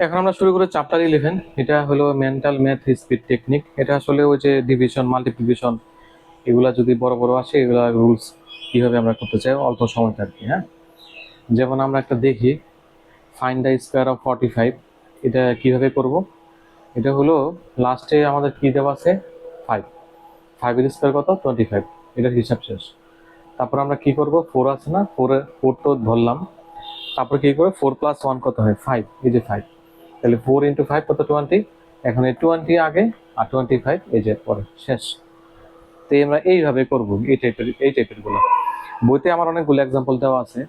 এখন আমরা শুরু করি চ্যাপ্টার 11। এটা হলো মেন্টাল ম্যাথ স্পিড টেকনিক। এটা আসলে ওই যে ডিভিশন মাল্টিপ্লিকেশন এগুলা যদি বড় বড় আসে এগুলা রুলস কিভাবে আমরা করতে চাই অল্প সময়তে আর কি। হ্যাঁ, যেমন আমরা একটা দেখি ফাইন্ড দ্য স্কোয়ার অফ 45। এটা কিভাবে করব? এটা হলো লাস্টে আমাদের কি দেওয়া আছে 5, 5 এর স্কোয়ার কত 25, এটার হিসাব শেষ। তারপর আমরা কি করব, 4 আছে না, 4 তো ধরলাম। তারপর কি করবো, 4 + 1 কত হয় 5, এই যে 5, তাহলে 4 × 5 কত 20। এখন এই 20 আগে আর 25 এই যে পরে শেষ। তো আমরা এইভাবে করব এই টাইপের গুলো। বইতে আমার অনেকগুলো এক্সাম্পল দেওয়া আছে।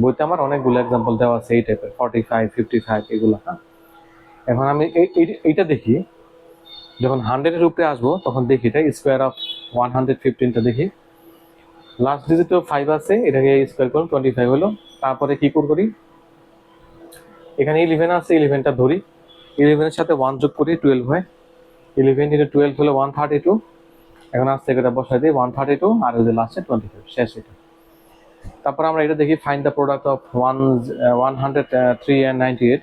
বইতে আমার অনেকগুলো এক্সাম্পল দেওয়া আছে এই টাইপের 45, 55 এগুলো। হ্যাঁ, এখন আমি এইটা দেখি যখন 100 এর উপরে আসবো তখন দেখি এটা স্কোয়ার অফ 115টা দেখি। লাস্ট ডিজিট 5 আছে, এটাকে স্কোয়ার করুন 25 হলো। তারপরে কি করি, এখানে 11 আছে, 11টা ধরি, 11 এর সাথে 1 যোগ করি 12 হয়। 11 × 12 হলো 132। এখন আস্তে করে বসাই দিই 132 আর ওই যে লাস্টে 25 শেষ এটা। তারপর আমরা এটা দেখি find the product of 103 and 98।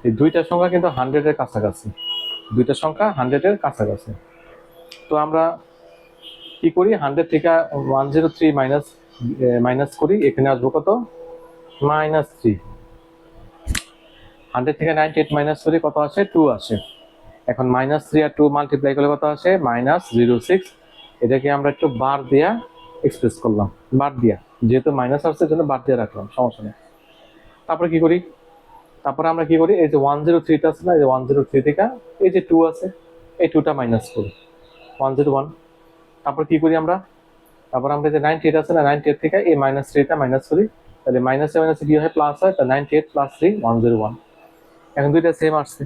এই দুইটা সংখ্যা কিন্তু 100 এর কাছাকাছি, দুইটা সংখ্যা 100 এর কাছাকাছি। তো আমরা কি করি, 100 থেকে 103 মাইনাস করি, এখানে আসবো কত -3। 100 থেকে 98 মাইনাস করি, কত আসে 2 আসে। এখন -3 আর 2 মাল্টিপ্লাই করলে কত আসে -06। এটাকে আমরা একটু বার দিয়া এক্সপ্রেস করলাম, বার দিয়া, যেহেতু মাইনাস আসছে জন্য বার দিয়ে রাখলাম, সমস্যা নেই। তারপরে কি করি, আমরা কি করি, এই যে 103টা আছে না, এই যে 103 থেকে এই যে 2 আছে, এই 2টা মাইনাস করি 101। তারপর কি করি আমরা, যে 98 আছে না, 98 থেকে এই -3টা মাইনাস করি, তাহলে মাইনাসে কি হয় প্লাস হয়, তাহলে 98 + 3 101। এখন দুইটা সেম আসছে,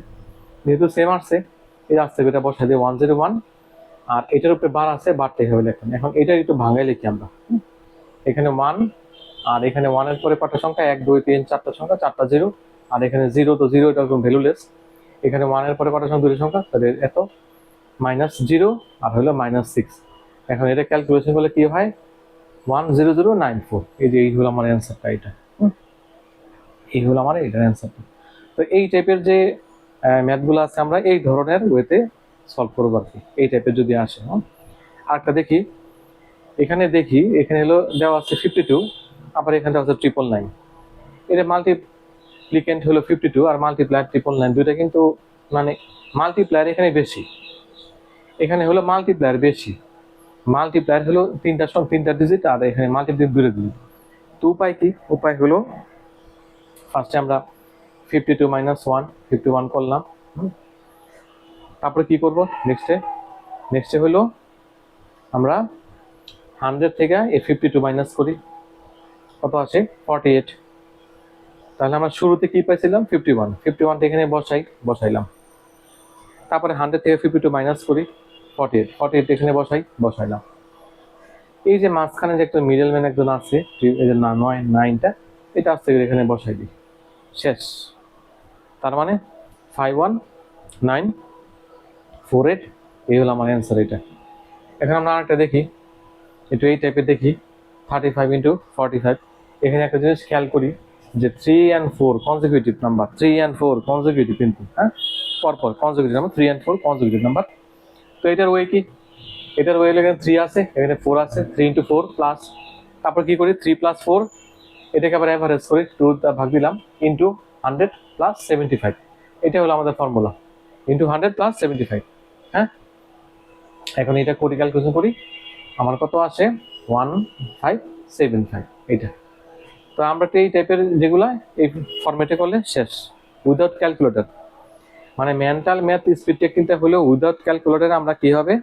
যেহেতু সেম আসছে এই আসছে এটা বসাই দিয়ে 101, আর এটার উপরে বার আছে, বারটা এভাবে লেখেন। এখন এটা একটু ভাঙাই লিখি আমরা, এখানে 1 আর এখানে 1 এর পরে কটা সংখ্যা 1 2 3 4টা সংখ্যা, 4টা 0, আর এখানে 0 তো 0 এটা একদম ভ্যালুলেস। এখানে 1 এর পরে কটা সংখ্যা, দুটো সংখ্যা, তাহলে এত -0 আর হলো -6। এখন এটা ক্যালকুলেশন করলে কি হয় 10094। এই যে এই হলো আমার অ্যান্সারটা, এটা এই হলো আমার এটার অ্যান্সারটা। তো এই টাইপের যে ম্যাথগুলো আছে আমরা এই ধরনের ওয়েতে সলভ করবো আর কি, এই টাইপের যদি আসে। আরেকটা দেখি, এখানে হলো দেওয়া আছে 52, আবার এখানে দেওয়া আছে 999। এটা মাল্টিপ্লিকেন্ট হলো 52 আর মাল্টিপ্লায়ার 999, দুইটা কিন্তু মানে মাল্টিপ্লায়ার এখানে বেশি, এখানে হলো মাল্টিপ্লায়ার বেশি। মাল্টিপ্লায়ার হলো তিনটা ডিজিট, আর এখানে মাল্টিপ্লাই দুটো ডিজিট। তো উপায় কি, উপায় হলো ফার্স্টে আমরা 52 - 1 51 করলাম। তারপরে কি করব, নেক্সটে হলো আমরা 100 থেকে এই 52 মাইনাস করি, কত আসে 48। তাহলে আমরা শুরুতে কি পাইছিলাম 51টা এখানে বসাইলাম। তারপরে 100 থেকে 52 মাইনাস করি 48 এখানে বসাইলাম। এই যে মাঝখানে যে একটা মিডলম্যান একজন আছে, এই যে 9টা, এটা আসছে এখানে বসাই দিই, শেষ। তার মানে 51,948, এই হলো আমার অ্যান্সার এটা। এখন আমরা আরেকটা দেখি, একটু এই টাইপের দেখি 35 × 45। এখানে একটা জিনিস খেয়াল করি যে 3 and 4 consecutive number, 3 and 4 consecutive কিন্তু, হ্যাঁ পরপর consecutive number, 3 and 4 consecutive number. তো এটার ওয়ে কি, এটার ওয়ে এখানে 3 আছে, এখানে 4 আছে, 3 × 4 প্লাস, তারপর কি করি 3 + 4, এটাকে আবার এভারেজ করি, 2 ভাগ দিলাম ইন্টু 100 + 75। এটা হলো আমাদের ফর্মুলা, ইন্টু 100 + 75। হ্যাঁ, এখন এটা করি, ক্যালকুলেশন করি, আমার কত আসে 1575 এটা। তো আমরা তো এই টাইপের যেগুলা এই ফরম্যাটে করলে শেষ, উইদাউট ক্যালকুলেটর। মানে মেন্টাল ম্যাথ স্পিড টেকনিকটা হলো উইদাউট ক্যালকুলেটর আমরা কি হবে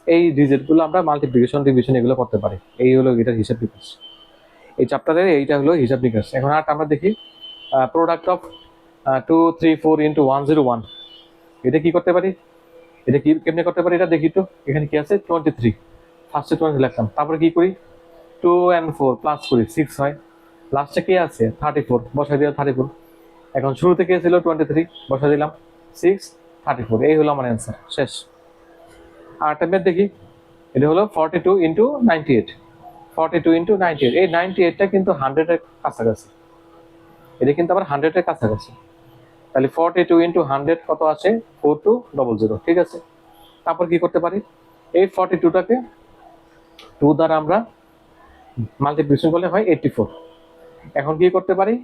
এই ডিজিটগুলো আমরা মাল্টিপ্লিকেশন ডিভিশন এগুলো করতে পারি। এই হলো এটার হিসাব নিকাশ, এই চ্যাপ্টারের এইটা হলো হিসাব নিকাশ। এখন আর আমরা দেখি প্রোডাক্ট অফ 234 × 101। এটা কি করতে পারি, এটা কি কেমনে করতে পারি এটা দেখি তো। এখানে কি আছে 23, ফার্স্টে 20 লিখলাম, তারপরে কি করি 2 and 4 প্লাস করি 6 হয়, লাস্টে কি আছে 34 বসাই দিলাম 34। এখন শুরুতে কি ছিল 23 বসাই দিলাম 6 34, এই হলো আমার অ্যান্সার, শেষ। আর একটা ম্যাথ দেখি, এটা হলো 42 × 98। 42 × 98, এই 98টা কিন্তু 100 এর কাছাকাছি, এটা কিন্তু আবার 100 এর কাছাকাছি। তাহলে 42 ইন্টু 100 কত আসে? 4200, ঠিক আছে। তারপর কি করতে পারি, এই 42টাকে 2 দ্বারা আমরা মাল্টিপ্লিকেশন করলে হয় 84। এখন কি করতে পারি,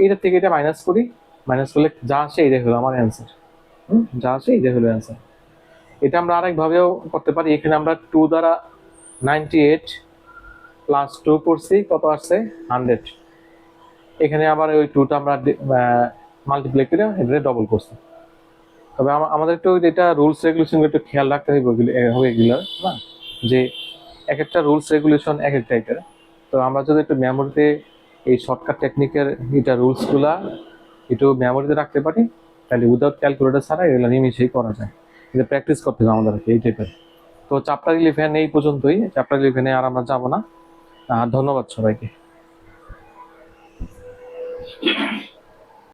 এইটা থেকে এটা মাইনাস করি, মাইনাস করলে যা আসে এটাই হলো আমার অ্যান্সার। যা আসে এটাই হলো অ্যান্সার। এটা আমরা আরেকভাবেও করতে পারি, এখানে আমরা 2 দ্বারা 98 প্লাস 2 করছি, কত আসছে? 100। এখানে আবার ওই 2টা আমরা মাল্টিপ্লাই করে এটা ডবল করছি। তবে আমাদের একটু এটা রুলস রেগুলেশন একটু খেয়াল রাখতে হবে এগুলো না, যে এক একটা রুলস রেগুলেশন এক এক টাইপের। তো আমরা যদি একটু মেমোরিতে এই শর্টকাট টেকনিকের এটা রুলসগুলা একটু মেমোরিতে রাখতে পারি, তাহলে উইদাউট ক্যালকুলেটর ছাড়া এগুলো নিমিশেই করা যায়। এটা প্র্যাকটিস করতে হবে আমাদেরকে এই টাইপের। তো চ্যাপ্টার 11 এই পর্যন্তই, চ্যাপ্টার 11 আর আমরা যাব না। ধন্যবাদ সবাইকে।